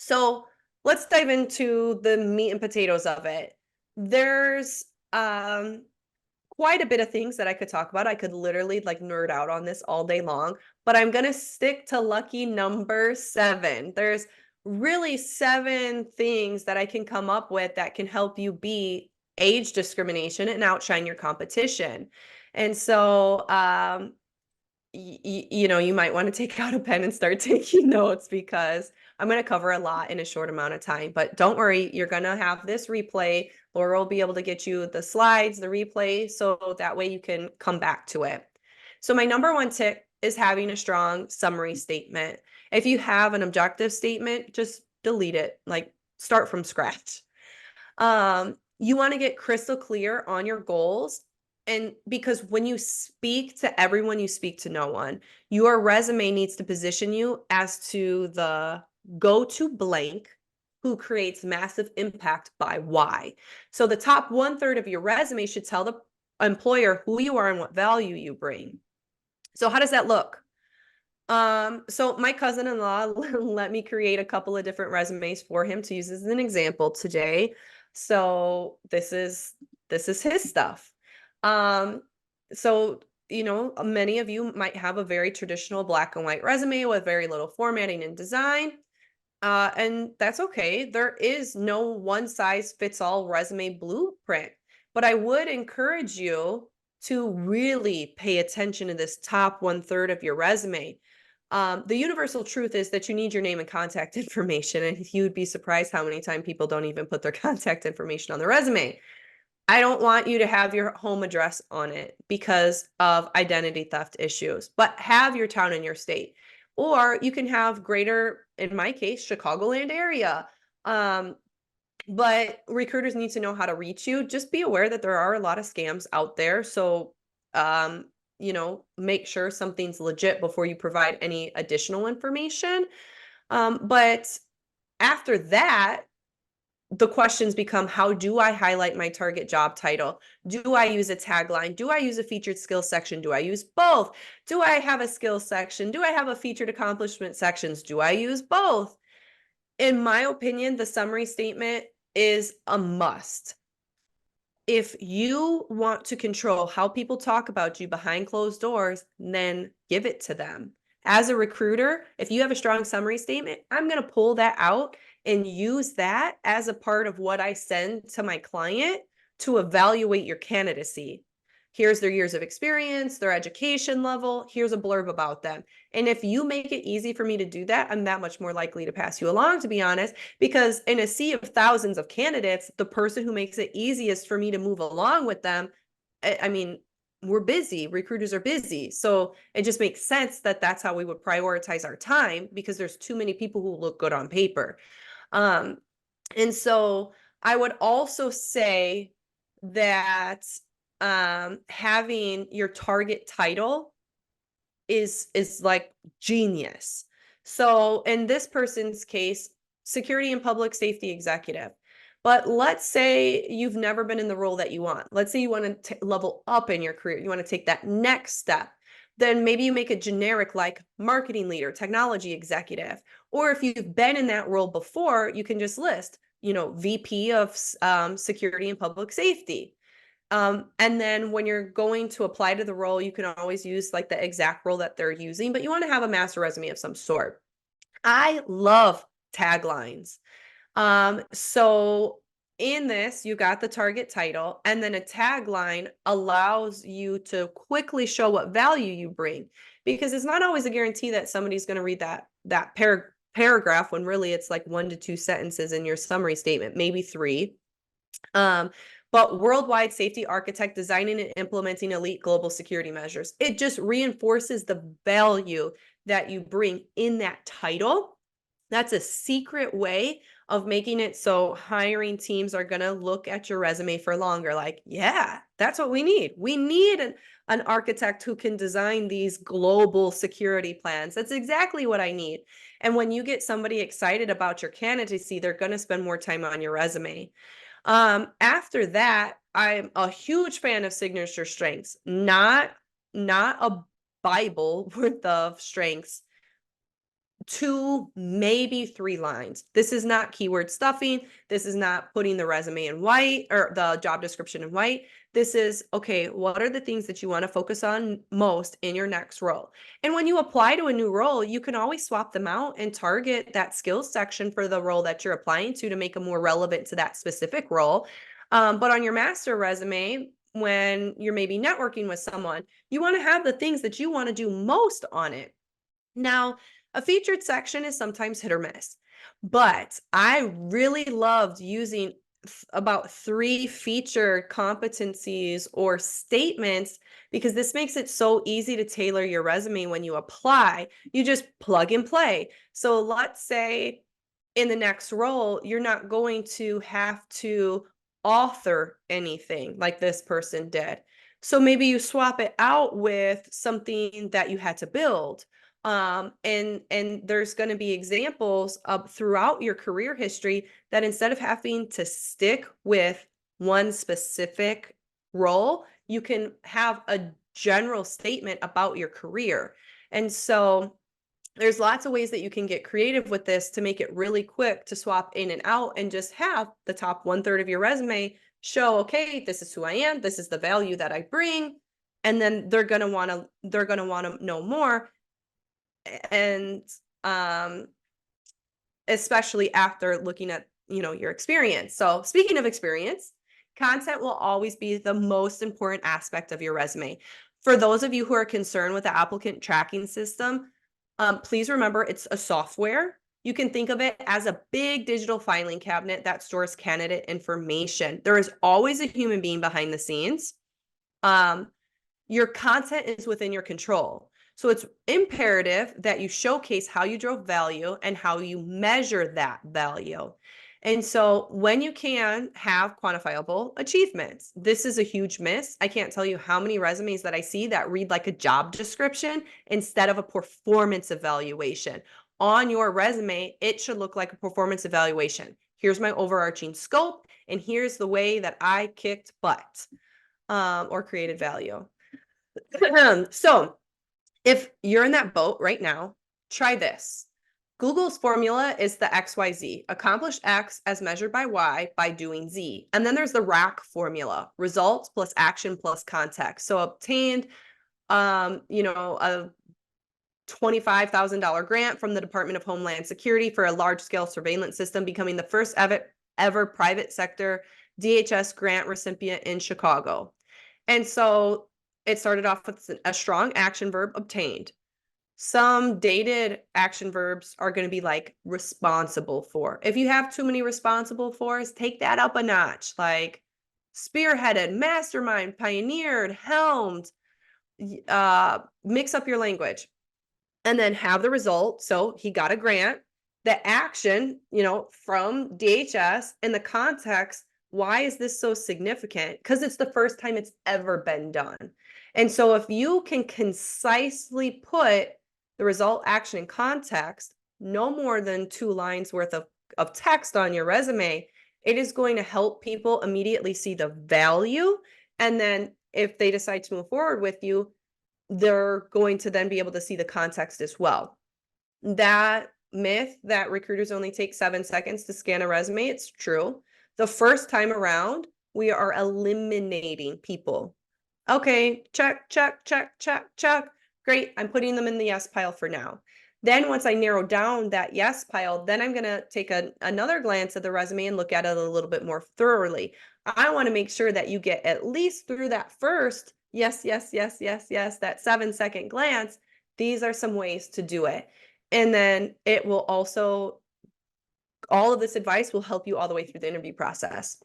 So let's dive into the meat and potatoes of it. There's quite a bit of things that I could talk about. I could literally like nerd out on this all day long, but I'm going to stick to lucky number 7. There's really 7 things that I can come up with that can help you beat age discrimination and outshine your competition. And so, you might want to take out a pen and start taking notes because I'm going to cover a lot in a short amount of time. But don't worry, you're going to have this replay. Laura will be able to get you the slides, the replay, so that way you can come back to it. So my number 1 tip is having a strong summary statement. If you have an objective statement, just delete it, like start from scratch. You want to get crystal clear on your goals. And because when you speak to everyone, you speak to no one. Your resume needs to position you as to the go-to blank who creates massive impact by why. So the top 1/3 of your resume should tell the employer who you are and what value you bring. So how does that look? So my cousin-in-law let me create a couple of different resumes for him to use as an example today. So this is his stuff. So many of you might have a very traditional black and white resume with very little formatting and design. And that's okay. There is no one size fits all resume blueprint, but I would encourage you to really pay attention to this top 1/3 of your resume. The universal truth is that you need your name and contact information, and you'd be surprised how many times people don't even put their contact information on the resume. I don't want you to have your home address on it because of identity theft issues, but have your town and your state. Or you can have greater, in my case, Chicagoland area. But recruiters need to know how to reach you. Just be aware that there are a lot of scams out there. So, make sure something's legit before you provide any additional information. But after that, the questions become, how do I highlight my target job title? Do I use a tagline? Do I use a featured skills section? Do I use both? Do I have a skills section? Do I have a featured accomplishment sections? Do I use both? In my opinion, the summary statement is a must. If you want to control how people talk about you behind closed doors, then give it to them. As a recruiter, if you have a strong summary statement, I'm going to pull that out and use that as a part of what I send to my client to evaluate your candidacy. Here's their years of experience, their education level. Here's a blurb about them. And if you make it easy for me to do that, I'm that much more likely to pass you along, to be honest, because in a sea of thousands of candidates, the person who makes it easiest for me to move along with them, I mean, we're busy. Recruiters are busy. So it just makes sense that that's how we would prioritize our time, because there's too many people who look good on paper. And so I would also say that having your target title is like genius. So in this person's case, security and public safety executive. But let's say you've never been in the role that you want. Let's say you want to level up in your career. You want to take that next step. Then maybe you make it generic, like marketing leader, technology executive. Or if you've been in that role before, you can just list, VP of security and public safety. And then when you're going to apply to the role, you can always use like the exact role that they're using, but you want to have a master resume of some sort. I love taglines. So in this, you got the target title, and then a tagline allows you to quickly show what value you bring, because it's not always a guarantee that somebody's going to read that paragraph when really it's like 1 to 2 sentences in your summary statement, maybe 3. But worldwide safety architect designing and implementing elite global security measures. It just reinforces the value that you bring in that title. That's a secret way of making it so hiring teams are going to look at your resume for longer. Like, yeah, that's what we need. We need an architect who can design these global security plans. That's exactly what I need. And when you get somebody excited about your candidacy, they're going to spend more time on your resume. After that, I'm a huge fan of signature strengths, not a Bible worth of strengths. 2, maybe 3 lines. This is not keyword stuffing. This is not putting the resume in white or the job description in white. This is, okay, what are the things that you want to focus on most in your next role? And when you apply to a new role, you can always swap them out and target that skills section for the role that you're applying to make them more relevant to that specific role. But on your master resume, when you're maybe networking with someone, you want to have the things that you want to do most on it. Now, a featured section is sometimes hit or miss, but I really loved using about 3 featured competencies or statements because this makes it so easy to tailor your resume when you apply. You just plug and play. So let's say in the next role, you're not going to have to author anything like this person did. So maybe you swap it out with something that you had to build. And there's going to be examples of throughout your career history that instead of having to stick with one specific role, you can have a general statement about your career. And so there's lots of ways that you can get creative with this to make it really quick to swap in and out and just have the top 1/3 of your resume show, okay, this is who I am, this is the value that I bring, and then they're going to want to know more. And especially after looking at, your experience. So speaking of experience, content will always be the most important aspect of your resume. For those of you who are concerned with the applicant tracking system, please remember it's a software. You can think of it as a big digital filing cabinet that stores candidate information. There is always a human being behind the scenes. Your content is within your control. So it's imperative that you showcase how you drove value and how you measure that value. And so when you can have quantifiable achievements, this is a huge miss. I can't tell you how many resumes that I see that read like a job description instead of a performance evaluation. On your resume, it should look like a performance evaluation. Here's my overarching scope, and here's the way that I kicked butt or created value. So if you're in that boat right now, try this. Google's formula is the XYZ, accomplish X as measured by Y by doing Z. And then there's the RAC formula, results plus action plus context. So obtained, a $25,000 grant from the Department of Homeland Security for a large-scale surveillance system, becoming the first ever private sector DHS grant recipient in Chicago. And so it started off with a strong action verb, obtained. Some dated action verbs are going to be like responsible for. If you have too many responsible fors, take that up a notch. Like spearheaded, mastermind, pioneered, helmed. Mix up your language. And then have the result. So he got a grant. The action, from DHS, and the context. Why is this so significant? Because it's the first time it's ever been done. And so if you can concisely put the result, action, and context, no more than 2 lines worth of text on your resume, it is going to help people immediately see the value. And then if they decide to move forward with you, they're going to then be able to see the context as well. That myth that recruiters only take 7 seconds to scan a resume, it's true. The first time around, we are eliminating people. Okay, check, check, check, check, check. Great, I'm putting them in the yes pile for now. Then once I narrow down that yes pile, then I'm going to take another glance at the resume and look at it a little bit more thoroughly. I want to make sure that you get at least through that first yes, yes, yes, yes, yes, that 7-second glance. These are some ways to do it. And then it will also, all of this advice will help you all the way through the interview process.